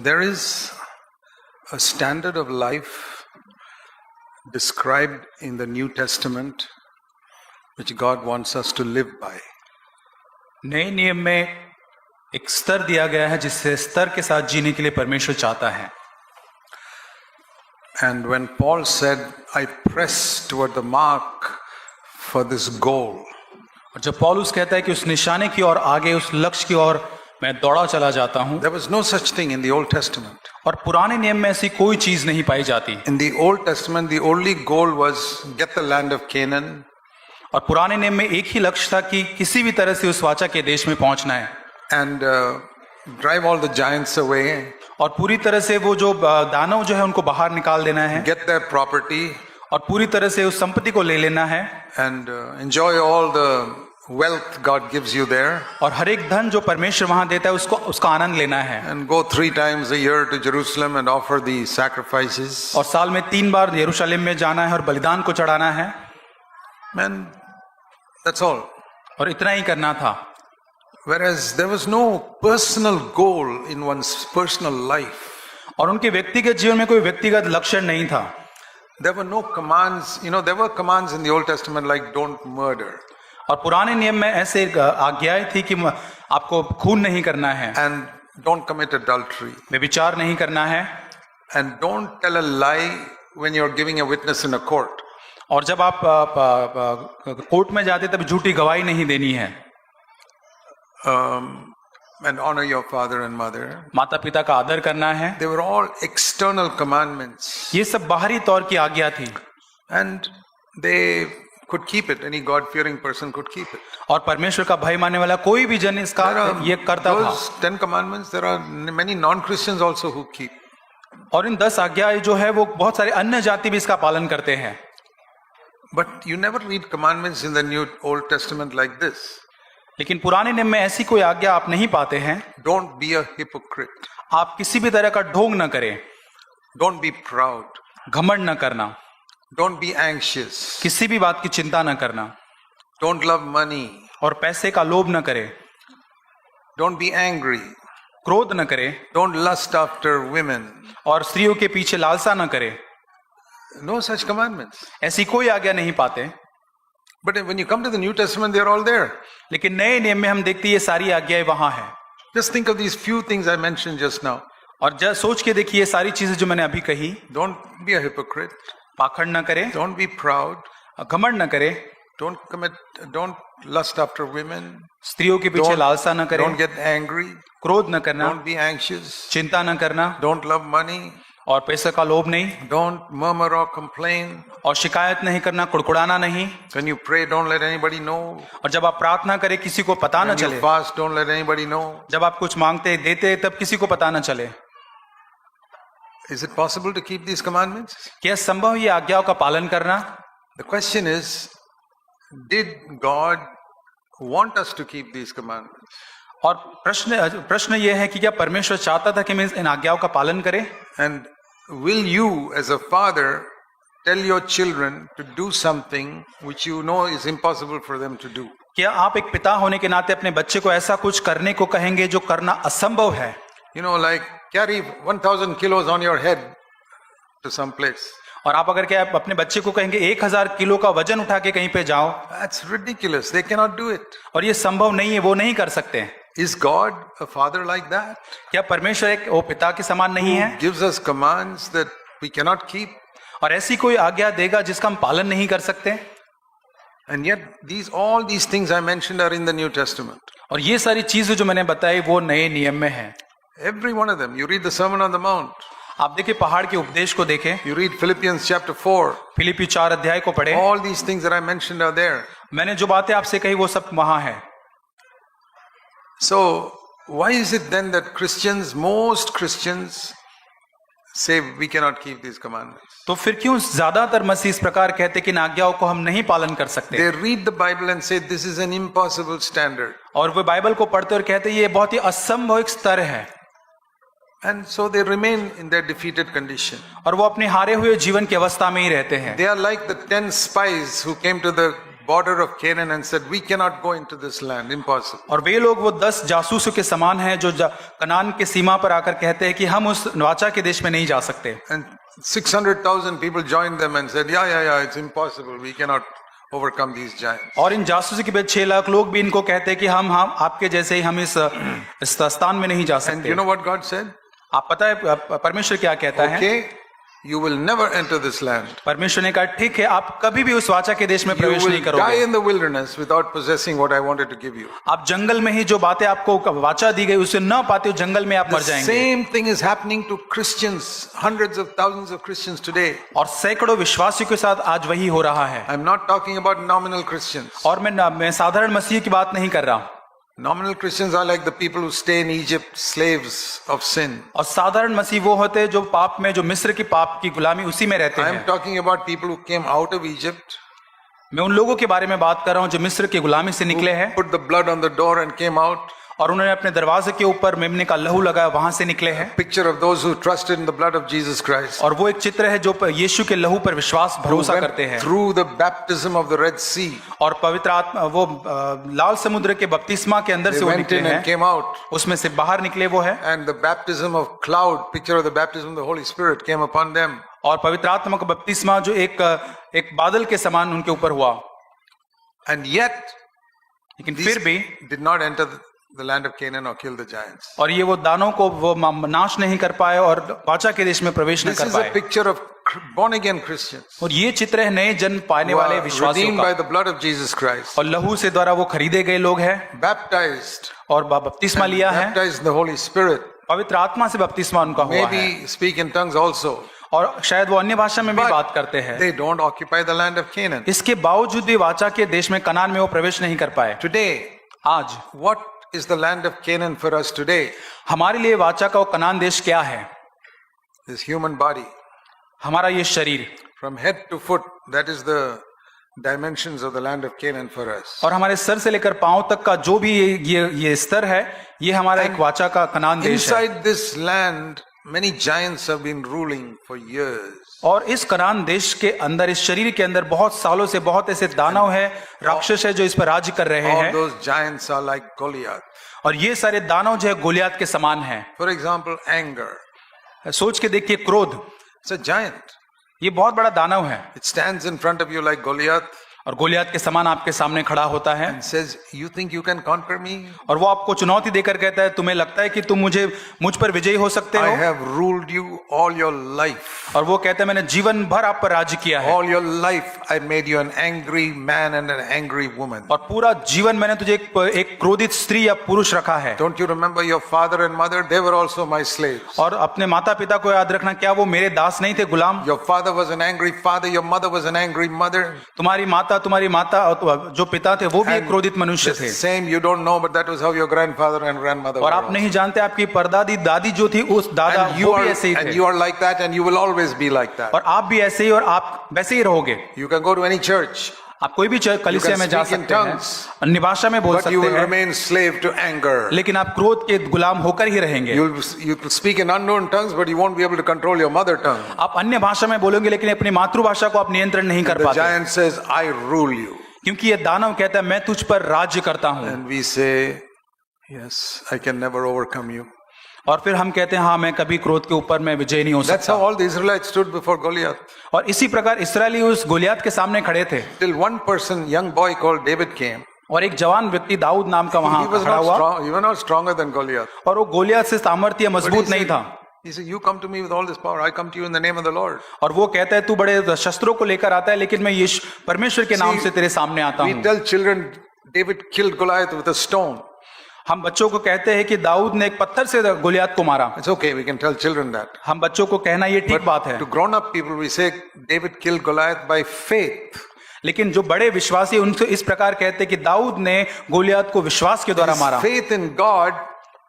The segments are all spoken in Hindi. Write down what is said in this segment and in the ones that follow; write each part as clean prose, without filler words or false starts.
There is a standard of life described in the New Testament which God wants us to live by. नए नियम में एक स्तर दिया गया है जिससे स्तर के साथ जीने के लिए परमेश्वर चाहता है. And when Paul said, I press toward the mark for this goal, और जब पौलुस कहता है कि उस निशाने की ओर आगे उस लक्ष्य की ओर मैं दौड़ा चला जाता हूं, there was no such thing in the Old Testament. और पुराने नियम में ऐसी कोई चीज नहीं पाई जाती. In the Old Testament, the only goal was get the land of Canaan. और पुराने नियम में एक ही लक्ष्य था कि किसी भी तरह से उस वाचा के देश में पहुंचना है And drive all the giants away, और पूरी तरह से वो जो दानव जो है उनको बाहर निकाल देना है get their property, और पूरी तरह से उस संपत्ति को ले लेना है and enjoy all the wealth God gives you there, और हर एक धन जो परमेश्वर वहां देता है उसका आनंद लेना है and go 3 times a year to Jerusalem and offer the sacrifices. और साल में 3 बार यरूशलेम में जाना है और बलिदान को चढ़ाना है. Man, that's all. और इतना ही करना था. Whereas there was no personal goal in one's personal life. और उनके व्यक्तिगत जीवन में कोई व्यक्तिगत लक्ष्य नहीं था. There were no commands. There were commands in the Old Testament like don't murder. और पुराने नियम में ऐसे आज्ञाएं थी कि आपको खून नहीं करना है, And don't commit adultery. व्यभिचार नहीं करना है, And don't tell a lie when you're giving a witness in a court. और जब आप कोर्ट में जाते तब झूठी गवाही नहीं देनी है. And honor your father and mother. माता पिता का आदर करना है. They were all external commandments. ये सब बाहरी तौर की आज्ञा थी. And they could keep it. Any God-fearing person could keep it. और परमेश्वर का भय मानने वाला कोई भी जन इसका ये करता था. Those 10 commandments, there are many non-Christians also who keep. और इन 10 आज्ञाएं जो है वो बहुत सारे अन्य जाति भी इसका पालन करते हैं. But you never read commandments in the New Old Testament like this. लेकिन पुराने नियम में ऐसी कोई आज्ञा आप नहीं पाते हैं. Don't be a hypocrite. आप किसी भी तरह का ढोंग न करें. Don't be proud. घमंड न करना. Don't be anxious. किसी भी बात की चिंता न करना. Don't love money. और पैसे का लोभ न करे. Don't be angry. क्रोध न करे. Don't lust after women. और स्त्रियों के पीछे लालसा न करे. No such commandments. ऐसी कोई आज्ञा नहीं पाते. But when you come to the New Testament, they're all there. लेकिन नए नियम में हम देखते हैं ये सारी आज्ञाएं वहां है. Just think of these few things I mentioned just now. और जब सोच के देखिए ये सारी चीजें जो मैंने अभी कही. Don't be a hypocrite. पाखंड न करे. Don't be proud. घमंड न करे. Don't lust after women. स्त्रियों के पीछे लालसा न करे. Don't get angry. क्रोध न करना. Don't be anxious. चिंता न करना. Don't love money. और पैसे का लोभ नहीं. Don't murmur or complain. और शिकायत नहीं करना, कुड़कुड़ाना नहीं. When you pray, don't let anybody know. और जब आप प्रार्थना करें किसी को पता न चले. When you fast, don't let anybody know. जब आप कुछ मांगते देते तब किसी को पता न चले. Is it possible to keep these commandments? क्या संभव ये आज्ञाओं का पालन करना? The question is, did God want us to keep these commandments? और प्रश्न ये है कि क्या परमेश्वर चाहता था कि हम इन आज्ञाओं का पालन करें? And will you, as a father, tell your children to do something which you know is impossible for them to do? क्या आप एक पिता होने के नाते अपने बच्चे को ऐसा कुछ करने को कहेंगे जो करना असंभव है? Like carry 1,000 kilos on your head to some place. और आप अगर क्या अपने बच्चे को कहेंगे 1000 किलो का वजन उठा के कहीं पे जाओ. That's ridiculous. They cannot do it. और ये संभव नहीं है, वो नहीं कर सकते. Is God a father like that? क्या परमेश्वर एक वो पिता के समान नहीं है? Gives us commands that we cannot keep. और ऐसी कोई आज्ञा देगा जिसका हम पालन नहीं कर सकते? And yet all these things I mentioned are in the New Testament. और ये सारी चीजें जो मैंने बताई वो नए नियम में है. Every one of them. You read the Sermon on the Mount. आप देखिए पहाड़ के उपदेश को देखें. You read Philippians chapter 4. फिलिप्पी 4 अध्याय को पढ़ें. All these things that I mentioned are there. मैंने जो बातें आपसे कही वो सब वहां है. So why is it then that most Christians say we cannot keep these commandments? तो फिर क्यों ज्यादातर मसीह इस प्रकार कहते कि इन आज्ञाओं को हम नहीं पालन कर सकते? They read the Bible and say this is an impossible standard. और वे बाइबल को पढ़ते और कहते ये बहुत ही असंभव एक स्तर है. And so they remain in their defeated condition. और वो अपने हारे हुए जीवन की अवस्था में ही रहते हैं. They are like the 10 spies who came to the border of Canaan and said, "We cannot go into this land, impossible." और वे लोग वो 10 जासूसों के समान हैं जो कनान के सीमा पर आकर कहते हैं कि हम उस वाचा के देश में नहीं जा सकते। And 600,000 people joined them and said, yeah, it's impossible. We cannot overcome these giants. और इन जासूसों के बाद 6 लाख लोग भी इनको कहते हैं कि हम आपके जैसे ही हम इस स्थान में नहीं जा And सकते। you know what God said? आप पता है परमेश्वर क्या कहता है? Okay, you will never enter this land. परमेश्वर ने कहा ठीक है, आप कभी भी उस वाचा के देश में You प्रवेश नहीं will die करोगे। in the wilderness without possessing what I wanted to give you. आप जंगल में ही जो बातें आपको वाचा दी गई उसे न पाते हो, जंगल में आप The मर जाएंगे। same thing is happening to Christians, hundreds of thousands of Christians today. और सैकड़ों विश्वासियों के साथ आज वही हो रहा है। I'm not talking about nominal Christians. और मैं साधारण मसीह की बात नहीं कर रहा। Nominal Christians are like the people who stay in Egypt, slaves of sin. और साधारण मसीह वो होते हैं जो पाप में, जो मिस्र की पाप की गुलामी उसी में रहते I'm हैं। talking about people who came out of Egypt, मैं उन लोगों के बारे में बात कर रहा हूँ जो मिस्र की गुलामी से निकले हैं put the blood on the door and came out. और उन्होंने अपने दरवाजे के ऊपर मेमने का लहू लगाया, वहां से निकले हैं। Picture of those who trusted in the blood of Jesus Christ. और वो एक चित्र है जो यीशु के लहू पर विश्वास भरोसा Went करते हैं through the baptism of the Red Sea. और पवित्र आत्मा वो लाल समुद्र के बपतिस्मा के अंदर They से वो went निकले in and हैं, came out. उसमें से बाहर निकले वो है। And the baptism of cloud, picture of the baptism of the Holy Spirit, came upon them. और पवित्र आत्मा का बपतिस्मा जो एक बादल के समान उनके ऊपर हुआ, And yet, लेकिन these फिर भी did not enter the land of Canaan or kill the giants. और ये वो दानों को वो नाश नहीं कर पाए और वाचा के देश में प्रवेश नहीं This कर is a पाए। picture of born again Christians और ये चित्र है नए जन्म पाने who वाले are विश्वासियों redeemed का, by the blood of Jesus Christ, और लहू से द्वारा वो खरीदे गए लोग हैं baptized, और बपतिस्मा लिया है, baptized in the Holy Spirit, पवित्र आत्मा से बपतिस्मा उनका हुआ है maybe speak in tongues also. और शायद वो अन्य भाषा में भी But बात करते हैं। they don't occupy the land of Canaan. इसके बावजूद भी वाचा के देश में कनान में वो प्रवेश नहीं कर पाए। Today, आज what is the land of Canaan for us today? हमारे लिए वाचा का वो कनान देश क्या है? This human body, हमारा ये शरीर from head to foot, that is the dimensions of the land of Canaan for us. और हमारे सर से लेकर पांव तक का जो भी ये स्तर है, ये हमारा एक वाचा का कनान देश है। Inside this land, many giants have been ruling for years. और इस कनान देश के अंदर, इस शरीर के अंदर बहुत सालों से बहुत ऐसे दानव है, राक्षस है जो इस पर राज्य कर रहे All हैं। those giants are like Goliath. और ये सारे दानव जो है गोलियात के समान हैं। For example, anger. सोच के देखिए, क्रोध, It's a giant. ये बहुत बड़ा दानव है It stands in front of you like Goliath और गोलियात के समान आपके सामने खड़ा होता है and says, "You think you can conquer me? और वो आपको चुनौती देकर कहता है, तुम्हें लगता है कि तुम मुझ पर विजयी हो सकते I हो? have ruled you all your life. और वो कहता है, मैंने जीवन भर आप पर राज्य किया है All your life I made you an angry man and an angry woman. और पूरा जीवन मैंने तुझे एक क्रोधित स्त्री या पुरुष रखा है। Don't you remember your father and mother? They were also my slaves. और अपने माता पिता को याद रखना, क्या वो मेरे दास नहीं थे, गुलाम? Your father was an angry father, your mother was an angry mother. तुम्हारी माता और जो पिता थे वो भी एक क्रोधित मनुष्य थे। Same, you don't know, but that was how your grandfather and grandmother were. और आप नहीं जानते, आपकी परदादी दादी जो थी, उस दादा And you वो are, भी ऐसे ही and थे। you are like that, and you will always be like that. और आप भी ऐसे ही, और आप वैसे ही रहोगे। You can go to any church, आप कोई भी कलीसिया में जा speak in सकते हैं, tongues, अन्य भाषा में बोल but you सकते will हैं, remain slave to anger. लेकिन आप क्रोध के गुलाम होकर ही रहेंगे। You will speak in unknown tongues, but you won't be able to control your mother tongue. आप अन्य भाषा में बोलोगे लेकिन अपनी मातृभाषा को आप नियंत्रण नहीं कर The पाते, giant says, "I rule you," क्योंकि ये दानव कहता है, मैं तुझ पर राज्य करता हूँ। and we say, "Yes, I can never overcome you." और फिर हम कहते हैं, हाँ, मैं कभी क्रोध के ऊपर मैं विजय नहीं हो That's सकता। how all the Israelites stood before Goliath. और इसी प्रकार इस्राएली उस गोलियात के सामने खड़े थे, Till one person, young boy called David came. और एक जवान व्यक्ति दाऊद नाम का He वहां was खड़ा not हुआ, strong. He was not stronger than Goliath. और वो गोलियात से सामर्थ्य But मजबूत नहीं था। he said, "You come to me with all this power. I come to you in the name of the Lord." और वो कहता है, तू बड़े शस्त्रों को लेकर आता है, लेकिन मैं यीशु परमेश्वर के नाम See, से तेरे सामने आता We हूँ। tell children, David killed Goliath with a stone. हम बच्चों को कहते हैं कि दाऊद ने एक पत्थर से गोलियात को मारा। It's okay. We can tell children that. हम बच्चों को कहना ये ठीक बात है, To grown-up people, we say David killed Goliath by faith. लेकिन जो बड़े विश्वासी उनसे इस प्रकार कहते हैं कि दाऊद ने गोलियात को विश्वास के द्वारा His मारा, faith in God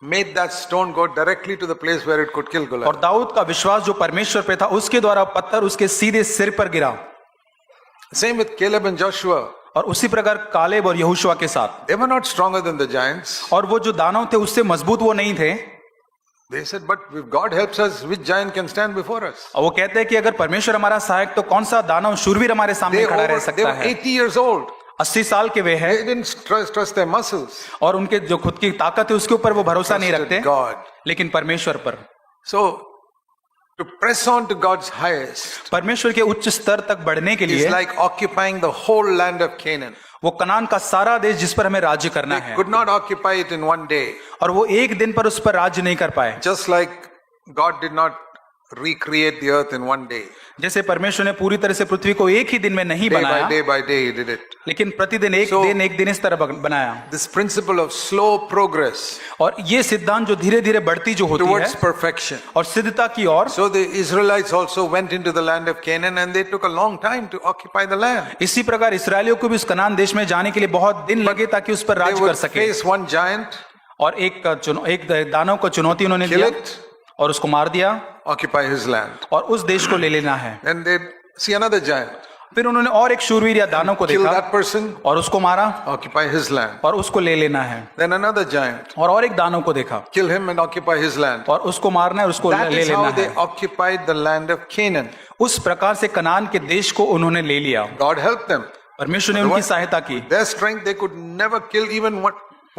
made that stone go directly to the place where it could kill और Goliath. दाऊद का विश्वास जो परमेश्वर पे था उसके द्वारा पत्थर उसके सीधे सिर पर गिरा। Same with Caleb and Joshua. और उसी प्रकार कालेब और यहोशुआ के साथ, They were not stronger than the giants. और वो जो दानव थे उससे मजबूत वो नहीं थे। They said, "But if God helps us, which giant can stand before us?" और वो कहते हैं कि अगर परमेश्वर हमारा सहायक तो कौन सा दानव शूरवीर हमारे सामने खड़ा रह They सकता were है। 80 years old. 80 साल के वे हैं They didn't trust their muscles. और उनके जो खुद की ताकत है उसके ऊपर वो भरोसा नहीं Trusted रखते, God. लेकिन परमेश्वर पर। So, to press on to God's highest परमेश्वर के उच्च स्तर तक बढ़ने के is लिए like occupying the whole land of Canaan. वो कनान का सारा देश जिस पर हमें राज्य करना They है, could not occupy it in one day. और वो एक दिन पर उस पर राज्य नहीं कर पाए। Just like God did not recreate the earth in one day. जैसे परमेश्वर ने पूरी तरह से पृथ्वी को एक ही दिन में नहीं Day बनाया, by day He did it. लेकिन प्रतिदिन एक So- दिन इस तरह बनाया। This principle of slow progress और ये सिद्धांत जो धीरे धीरे बढ़ती जो होती towards है perfection. और सिद्धता की ओर, So the Israelites also went into the land of Canaan and they took a long time to occupy the land. इसी प्रकार इसराइलियों को भी उस कनान देश में जाने के लिए बहुत दिन लगे ताकि उस पर They राज्य कर would सके। face one giant, और एक दानव को चुनौती उन्होंने kill दिया it, और उसको मार दिया occupy his land. और उस देश को ले लेना है। Then they see another giant, फिर उन्होंने और एक शूरवीर या दानव को kill देखा that person, और उसको मारा occupy his land. और उसको ले लेना है। Then another giant, और एक दानव को देखा kill him and occupy his land. और उसको मारना है और उसको That ले is लेना how they है। occupied the land of Canaan. उस प्रकार से कनान के देश को उन्होंने ले लिया। God helped them. परमेश्वर ने उनकी सहायता की। Their strength, they could never kill even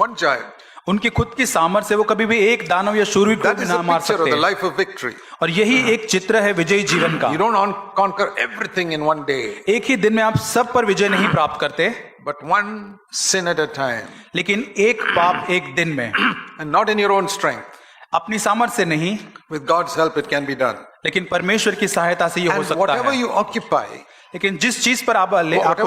one giant. उनकी खुद की सामर्थ्य से वो कभी भी एक दानव या शूरवीर को That भी is ना the मार picture of the सकते। life of victory. और यही एक चित्र है विजयी जीवन का। You don't conquer everything in one day, एक ही दिन में आप सब पर विजय नहीं प्राप्त करते, but one sin at a time, लेकिन एक पाप एक दिन में, and not in your own strength. अपनी सामर्थ्य से नहीं, With God's help, it can be done. लेकिन परमेश्वर की सहायता से ये हो And सकता whatever है। you occupy, लेकिन जिस चीज पर आपको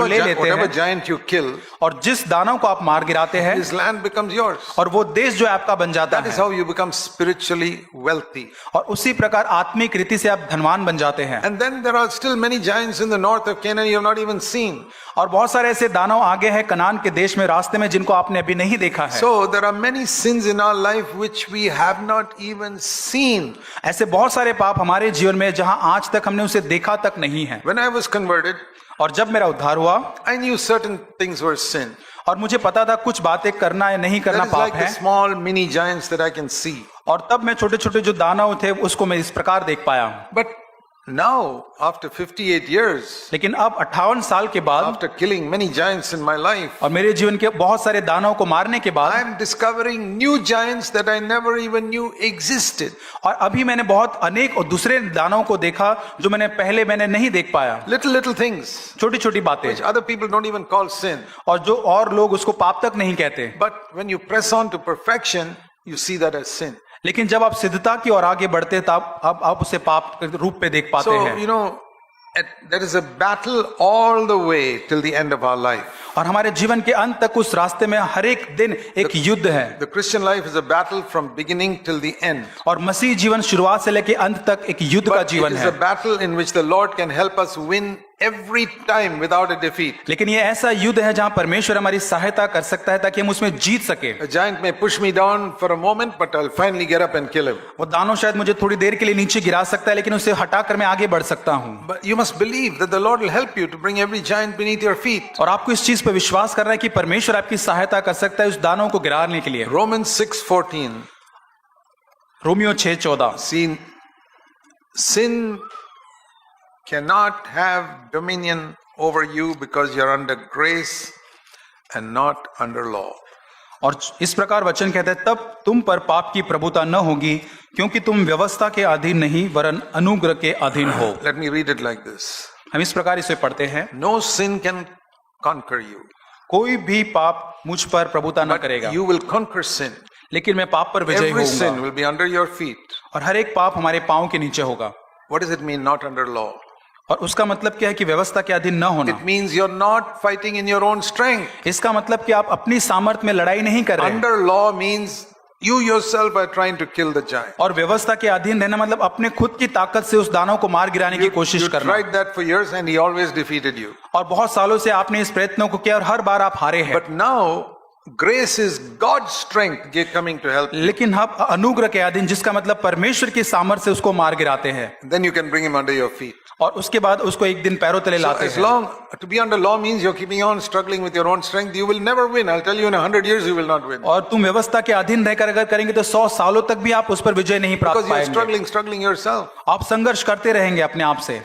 ले लेते whatever हैं giant you kill, और जिस दानव को आप मार गिराते हैं, his land becomes yours. और वो देश जो है आपका बन जाता That is है, how you become spiritually wealthy. और उसी प्रकार आत्मिक रीति से आप धनवान बन जाते हैं। And then there are still many giants in the north of Canaan you have not even seen. और बहुत सारे ऐसे दानव आगे हैं कनान के देश में रास्ते में जिनको आपने अभी नहीं देखा है। So there are many sins in our life which we have not even seen. ऐसे बहुत सारे पाप हमारे जीवन में जहां आज तक हमने उसे देखा तक नहीं है। When I was converted, और जब मेरा उद्धार हुआ I knew certain things were sin. और मुझे पता था कुछ बातें करना या नहीं करना That is पाप like the है, small mini giants that I can see. और तब मैं छोटे छोटे जो दानव थे उसको मैं इस प्रकार देख पाया। But now, after 58 years, लेकिन अब 58 साल के बाद after killing many giants in my life, और मेरे जीवन के बहुत सारे दानव को मारने के I बाद, am discovering new giants that I never even knew existed. और अभी मैंने बहुत अनेक और दूसरे दानवों को देखा जो मैंने नहीं देख पाया। Little things छोटी छोटी बातें which other people don't even call sin. और जो और लोग उसको पाप तक नहीं कहते, But when you press on to perfection, you see that as sin. लेकिन जब आप सिद्धता की ओर आगे बढ़ते तब अब आप उसे पाप के रूप में देख पाते So, हैं। you know, there is a battle all the way till the end of our life. और हमारे जीवन के अंत तक उस रास्ते में हर एक दिन एक युद्ध है। The Christian life is a battle from beginning till the end. और मसीह जीवन शुरुआत से लेकर अंत तक एक युद्ध का But it जीवन is है। a battle in which the Lord can help us win every time without a defeat. लेकिन ये ऐसा युद्ध है जहां परमेश्वर हमारी सहायता कर सकता है ताकि हम उसमें जीत सके। A giant may push me down for a moment, but I'll finally get up and kill him. वो दानव शायद मुझे थोड़ी देर के लिए नीचे गिरा सकता है, लेकिन उसे हटाकर मैं आगे बढ़ सकता हूँ। But you must believe that the Lord will help you to bring every giant beneath your feet. और आपको इस चीज पर विश्वास करना है कि परमेश्वर आपकी सहायता कर सकता है उस दानव को गिराने के लिए। Romans 6:14. Romeo 6:14। See, sin cannot have dominion over you because you're under grace and not under law. और इस प्रकार वचन कहता है, तब तुम पर पाप की प्रभुता न होगी क्योंकि तुम व्यवस्था के अधीन नहीं वरन अनुग्रह के अधीन हो। Let me read it like this. हम इस प्रकार इसे पढ़ते हैं, No sin can conquer you, कोई भी पाप मुझ पर प्रभुता न but करेगा, you will conquer sin. लेकिन मैं पाप पर विजयी Every sin होऊंगा। will be under your feet. और हर एक पाप हमारे पांव के नीचे होगा। What does it mean, not under law? और उसका मतलब क्या है कि व्यवस्था के अधीन न होना। It means you're not fighting in your own strength. इसका मतलब कि आप अपनी सामर्थ्य में लड़ाई नहीं कर रहे हैं। Under law means you yourself are trying to kill the giant. और व्यवस्था के अधीन रहना मतलब अपने खुद की ताकत से उस दानव को मार गिराने की कोशिश You करना। tried that for years and he always defeated you. और बहुत सालों से आपने इस प्रयत्नों को किया और हर बार आप हारे हैं। But now, grace is God's strength coming to help you. लेकिन हम अनुग्रह के अधीन, जिसका मतलब परमेश्वर की सामर्थ्य से उसको मार गिराते हैं Then you can bring him under your feet. और उसके बाद उसको एक दिन पैरों तले So लाते as हैं। long to be under law means you're keeping on struggling with your own strength. You will never win. I'll tell you, in 100 years you will not win और तुम व्यवस्था के अधीन रहकर अगर करेंगे तो 100 सालों तक भी आप उस पर विजय नहीं प्राप्त because you're पाएंगे। struggling yourself. आप संघर्ष करते रहेंगे अपने आप से।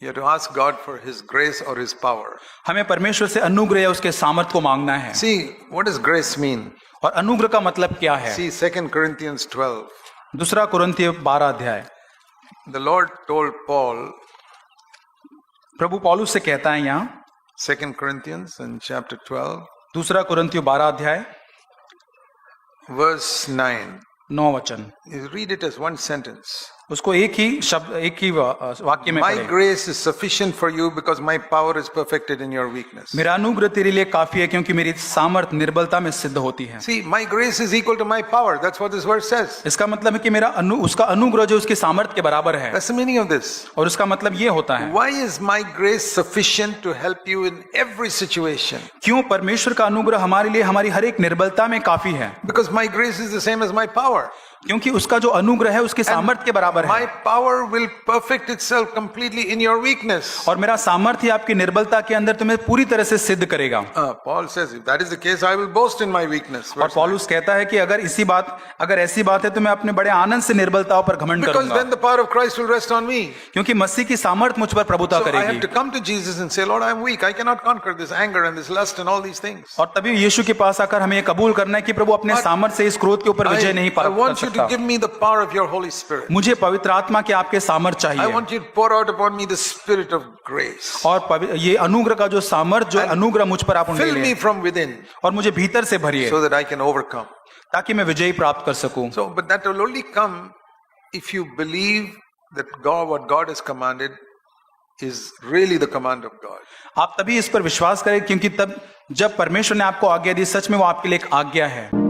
You have to ask God for His grace or His power. हमें परमेश्वर से अनुग्रह या उसके सामर्थ को मांगना है। See, what does grace mean? और अनुग्रह का मतलब क्या है? See 2 Corinthians 12. दूसरा कुरिन्थिय 12 अध्याय। The Lord told Paul, प्रभु पौलुस से कहता है यहाँ 2 Corinthians in chapter 12, दूसरा कुरिन्थिय 12 अध्याय verse 9. 9 वचन। You read it as one sentence. उसको एक ही शब्द एक ही वाक्य में My पढ़ें। grace is sufficient for you because my power is perfected in your weakness. मेरा अनुग्रह तेरे लिए काफी है क्योंकि मेरी सामर्थ निर्बलता में सिद्ध होती है। See, my grace is equal to my power. That's what this verse says. इसका मतलब है कि मेरा उसका अनुग्रह जो उसकी सामर्थ के बराबर है। That's the meaning of this. और उसका मतलब ये होता है, Why is my grace sufficient to help you in every situation? क्यों परमेश्वर का अनुग्रह हमारे लिए हमारी हर एक निर्बलता में काफी है? Because my grace is the same as my power. क्योंकि उसका जो अनुग्रह है उसके सामर्थ के बराबर My है। power will perfect itself completely in your weakness. और मेरा सामर्थ्य आपकी निर्बलता के अंदर तुम्हें पूरी तरह से सिद्ध करेगा। Paul says, if that is the case, I will boast in my weakness. और पौलुस कहता है कि अगर ऐसी बात है तो मैं अपने बड़े आनंद से निर्बलताओं पर घमंड Because करूंगा, then the power of Christ will rest on me. क्योंकि मसीह की सामर्थ मुझ पर प्रभुता So I have करेगी। to come to Jesus and say, Lord, I am weak. I cannot conquer this anger and this lust and all these things. और तभी यीशु के पास आकर हमें ये कबूल करना है कि प्रभु अपने सामर्थ से इस क्रोध के ऊपर विजय नहीं I पा want you to सकता। give me the power of your Holy Spirit. मुझे पवित्र आत्मा के आपके सामर्थ I चाहिए। want you to pour out upon me the spirit of grace. और ये अनुग्रह का जो सामर्थ जो अनुग्रह मुझ पर आप उंडेलें Fill me from within और मुझे भीतर से भरिए so that I can overcome. ताकि मैं विजयी प्राप्त कर सकूं। So, but that will only come if you believe that God, what God has commanded is really the command of God. आप तभी इस पर विश्वास करें क्योंकि तब जब परमेश्वर ने आपको आज्ञा दी सच में वो आपके लिए एक आज्ञा है।